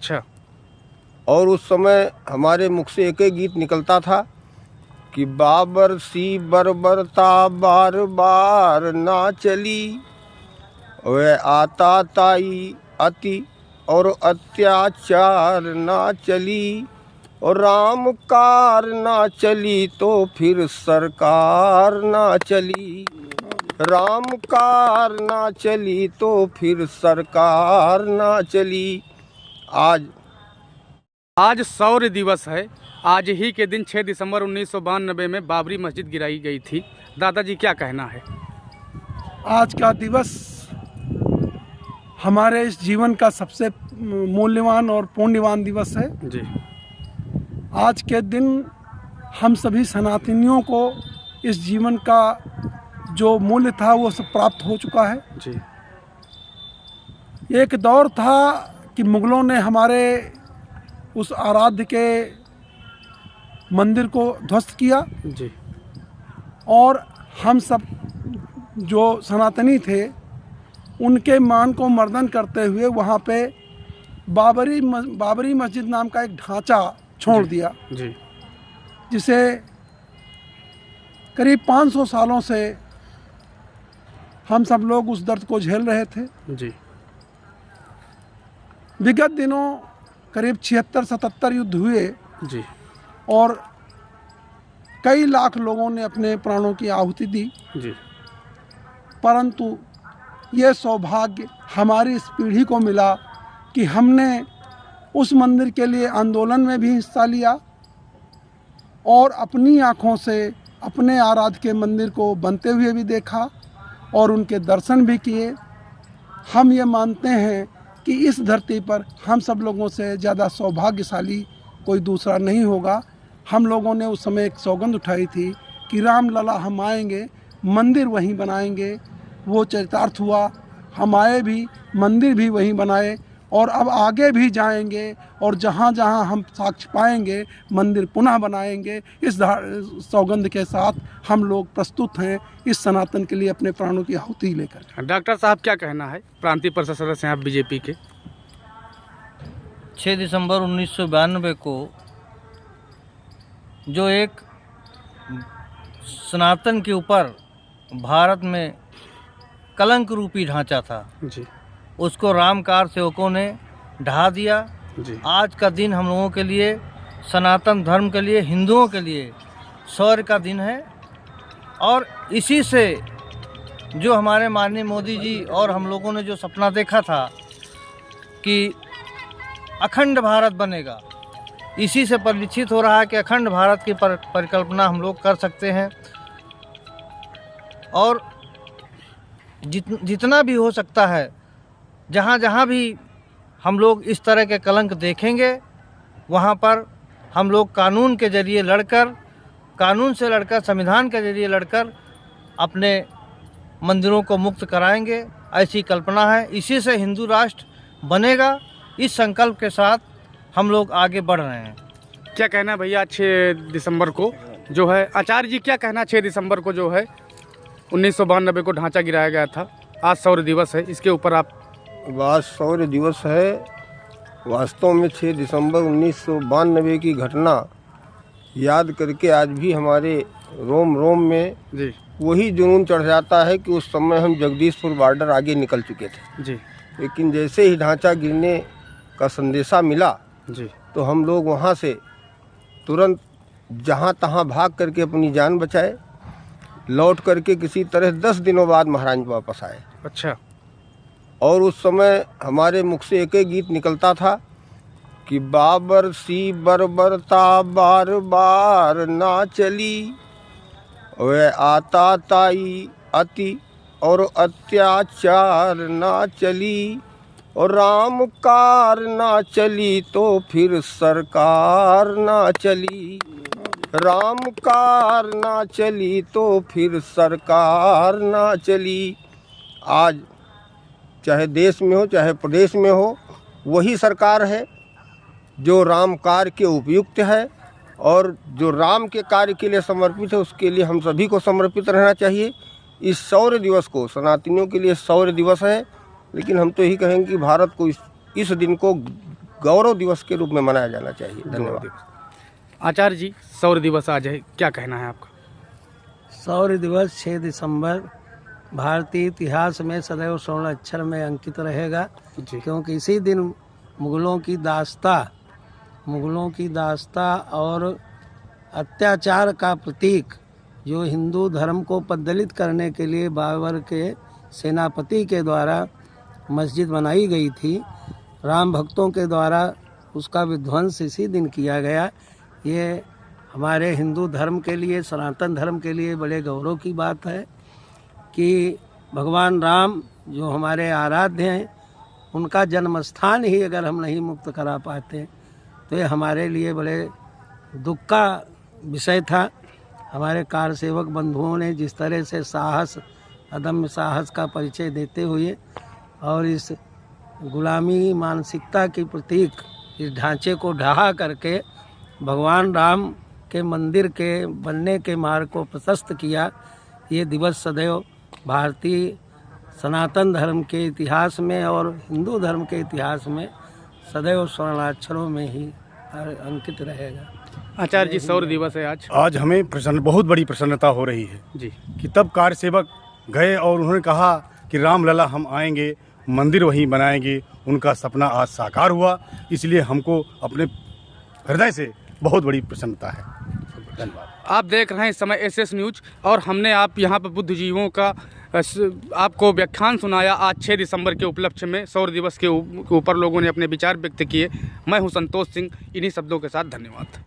अच्छा। और उस समय हमारे मुख से एक ही गीत निकलता था कि बाबर सी बर्बरता बार बार ना चली, वह आता ताई अति और अत्याचार ना चली, और राम कार ना चली तो फिर सरकार ना चली, राम कार ना चली तो फिर सरकार ना चली। आज शौर्य दिवस है। आज ही के दिन 6 दिसंबर 1992 में बाबरी मस्जिद गिराई गई थी। दादाजी क्या कहना है? आज का दिवस हमारे इस जीवन का सबसे मूल्यवान और पुण्यवान दिवस है जी। आज के दिन हम सभी सनातनियों को इस जीवन का जो मूल्य था वो सब प्राप्त हो चुका है जी। एक दौर था कि मुगलों ने हमारे उस आराध्य के मंदिर को ध्वस्त किया जी। और हम सब जो सनातनी थे उनके मान को मर्दन करते हुए वहाँ पे बाबरी मस्जिद नाम का एक ढांचा छोड़ दिया जी। जिसे करीब 500 सालों से हम सब लोग उस दर्द को झेल रहे थे जी। विगत दिनों करीब 76-77 युद्ध हुए जी। और कई लाख लोगों ने अपने प्राणों की आहुति दी जी। परंतु ये सौभाग्य हमारी इस पीढ़ी को मिला कि हमने उस मंदिर के लिए आंदोलन में भी हिस्सा लिया और अपनी आँखों से अपने आराध्य के मंदिर को बनते हुए भी देखा और उनके दर्शन भी किए। हम ये मानते हैं कि इस धरती पर हम सब लोगों से ज़्यादा सौभाग्यशाली कोई दूसरा नहीं होगा। हम लोगों ने उस समय एक सौगंध उठाई थी कि राम लला हम आएंगे, मंदिर वहीं बनाएंगे। वो चरितार्थ हुआ, हम आए भी, मंदिर भी वहीं बनाए और अब आगे भी जाएंगे और जहाँ जहाँ हम साक्ष्य पाएंगे मंदिर पुनः बनाएंगे। इस सौगंध के साथ हम लोग प्रस्तुत हैं इस सनातन के लिए अपने प्राणों की आहुति लेकर। डॉक्टर साहब क्या कहना है? प्रांतीय परिषद सदस्य हैं आप बीजेपी के। 6 दिसंबर 1992 को जो एक सनातन के ऊपर भारत में कलंक रूपी ढांचा था जी, उसको रामकार सेवकों ने ढहा दिया जी। आज का दिन हम लोगों के लिए, सनातन धर्म के लिए, हिंदुओं के लिए शौर्य का दिन है। और इसी से जो हमारे माननीय मोदी जी और हम लोगों ने जो सपना देखा था कि अखंड भारत बनेगा, इसी से परिलक्षित हो रहा है कि अखंड भारत की परिकल्पना हम लोग कर सकते हैं। और जितना भी हो सकता है, जहाँ जहाँ भी हम लोग इस तरह के कलंक देखेंगे वहाँ पर हम लोग कानून के ज़रिए लड़कर, कानून से लड़कर, संविधान के ज़रिए लड़कर अपने मंदिरों को मुक्त कराएंगे। ऐसी कल्पना है, इसी से हिंदू राष्ट्र बनेगा। इस संकल्प के साथ हम लोग आगे बढ़ रहे हैं। क्या कहना है भैया? 6 दिसंबर को जो है, आचार्य जी क्या कहना? 6 दिसंबर को जो है 1992 को ढांचा गिराया गया था, आज शौर्य दिवस है, इसके ऊपर आप? आज शौर्य दिवस है। वास्तव में 6 दिसंबर 1992 की घटना याद करके आज भी हमारे रोम रोम में जी वही जुनून चढ़ जाता है कि उस समय हम जगदीशपुर बॉर्डर आगे निकल चुके थे जी। लेकिन जैसे ही ढांचा गिरने का संदेशा मिला जी, तो हम लोग वहाँ से तुरंत जहाँ तहाँ भाग करके अपनी जान बचाए, लौट करके किसी तरह 10 दिनों बाद महाराज वापस आए। अच्छा। और उस समय हमारे मुख से एक ही गीत निकलता था कि बाबर सी बर्बरता बार बार ना चली, वह आता ताई अति और अत्याचार ना चली, और राम कार ना चली तो फिर सरकार ना चली, राम कार ना चली तो फिर सरकार ना चली। आज चाहे देश में हो चाहे प्रदेश में हो, वही सरकार है जो राम कार्य के उपयुक्त है और जो राम के कार्य के लिए समर्पित है। उसके लिए हम सभी को समर्पित रहना चाहिए। इस शौर्य दिवस को, सनातनियों के लिए शौर्य दिवस है, लेकिन हम तो यही कहेंगे कि भारत को इस दिन को गौरव दिवस के रूप में मनाया जाना चाहिए। धन्यवाद। आचार्य जी, शौर्य दिवस आज है, क्या कहना है आपका? शौर्य दिवस 6 दिसंबर भारतीय इतिहास में सदैव स्वर्ण अक्षर में अंकित रहेगा, जी क्योंकि इसी दिन मुगलों की दास्ता और अत्याचार का प्रतीक जो हिंदू धर्म को पद्दलित करने के लिए बाबर के सेनापति के द्वारा मस्जिद बनाई गई थी, राम भक्तों के द्वारा उसका विध्वंस इसी दिन किया गया। ये हमारे हिंदू धर्म के लिए, सनातन धर्म के लिए बड़े गौरव की बात है कि भगवान राम जो हमारे आराध्य हैं, उनका जन्म स्थान ही अगर हम नहीं मुक्त करा पाते तो ये हमारे लिए बड़े दुख का विषय था। हमारे कार सेवक बंधुओं ने जिस तरह से साहस, अदम्य साहस का परिचय देते हुए और इस गुलामी मानसिकता की प्रतीक इस ढांचे को ढहा करके भगवान राम के मंदिर के बनने के मार्ग को प्रशस्त किया, ये दिवस सदैव भारतीय सनातन धर्म के इतिहास में और हिंदू धर्म के इतिहास में सदैव स्वर्णाक्षरों में ही अंकित रहेगा। आचार्य जी, शौर्य दिवस है आज। आज हमें बहुत बड़ी प्रसन्नता हो रही है जी कि तब कार्य सेवक गए और उन्होंने कहा कि रामलला हम आएंगे, मंदिर वहीं बनाएंगे। उनका सपना आज साकार हुआ, इसलिए हमको अपने हृदय से बहुत बड़ी प्रसन्नता है। धन्यवाद। आप देख रहे हैं इस समय SS न्यूज और हमने आप यहाँ पर बुद्धिजीवियों का आपको व्याख्यान सुनाया। आज 6 दिसंबर के उपलक्ष्य में शौर्य दिवस के ऊपर लोगों ने अपने विचार व्यक्त किए। मैं हूँ संतोष सिंह, इन्हीं शब्दों के साथ धन्यवाद।